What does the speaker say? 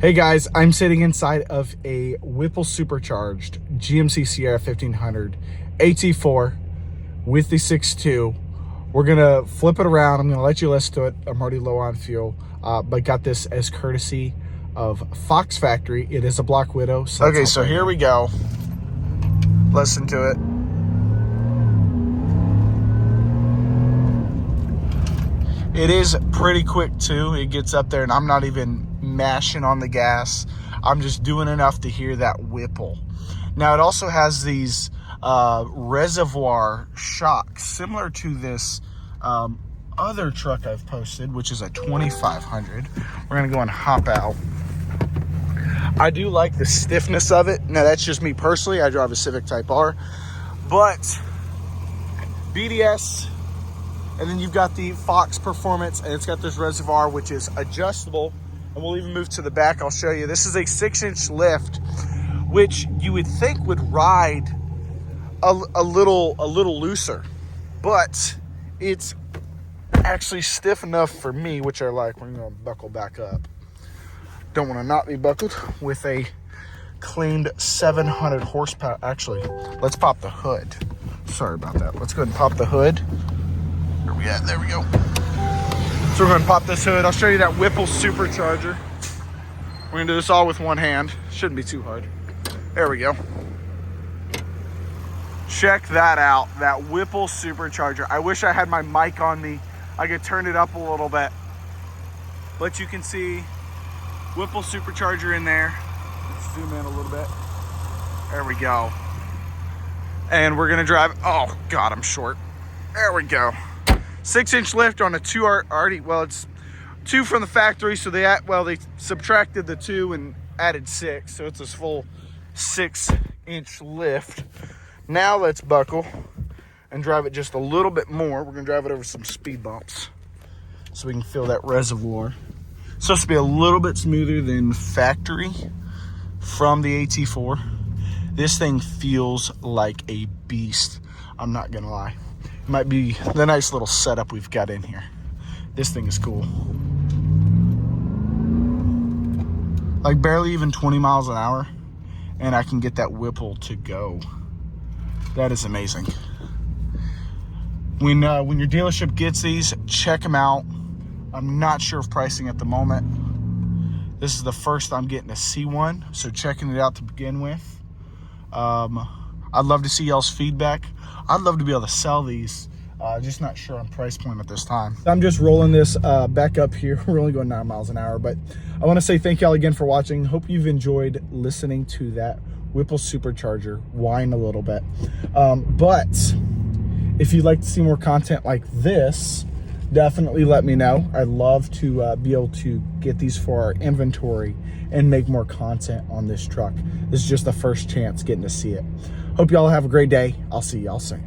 Hey guys, I'm sitting inside of a Whipple Supercharged GMC Sierra 1500 AT4 with the 6.2. We're gonna flip it around. I'm gonna let you listen to it. I'm already low on fuel, but got this as courtesy of Fox Factory. It is a Black Widow. Okay, so here we go. Listen to it. It is pretty quick too. It gets up there and I'm not even mashing on the gas. I'm just doing enough to hear that Whipple. Now it also has these reservoir shocks similar to this other truck I've posted, which is a 2500. We're gonna go and hop out. I do like the stiffness of it. Now that's just me personally. I drive a Civic Type R, but BDS. And then you've got the Fox Performance, and it's got this reservoir, which is adjustable. And we'll even move to the back. I'll show you. This is a 6-inch lift, which you would think would ride a little looser, but it's actually stiff enough for me, which I like. We're gonna buckle back up. Don't want to not be buckled with a claimed 700 horsepower. Actually, let's pop the hood. Sorry about that. Let's go ahead and pop the hood. Where we at? There we go. So we're going to pop this hood. I'll show you that Whipple Supercharger. We're going to do this all with one hand. Shouldn't be too hard. There we go. Check that out. That Whipple Supercharger. I wish I had my mic on me. I could turn it up a little bit. But you can see Whipple Supercharger in there. Let's zoom in a little bit. There we go. And we're going to drive. Oh, God, I'm short. There we go. 6-inch lift on a 2 already. Well, it's 2 from the factory, so they subtracted the 2 and added 6, so it's a full 6-inch lift. Now let's buckle and drive it just a little bit more. We're gonna drive it over some speed bumps so we can feel that reservoir. It's supposed to be a little bit smoother than factory from the AT4. This thing feels like a beast. I'm not gonna lie. Might be the nice little setup we've got in here. This thing is cool. Like barely even 20 miles an hour, and I can get that Whipple to go. That is amazing. When your dealership gets these, check them out. I'm not sure of pricing at the moment. This is the first I'm getting to see one, so checking it out to begin with. I'd love to see y'all's feedback. I'd love to be able to sell these. Just not sure on price point at this time. I'm just rolling this back up here. We're only going 9 miles an hour, but I want to say thank y'all again for watching. Hope you've enjoyed listening to that Whipple Supercharger whine a little bit. But if you'd like to see more content like this, definitely let me know. I'd love to be able to get these for our inventory and make more content on this truck. This is just the first chance getting to see it. Hope y'all have a great day. I'll see y'all soon.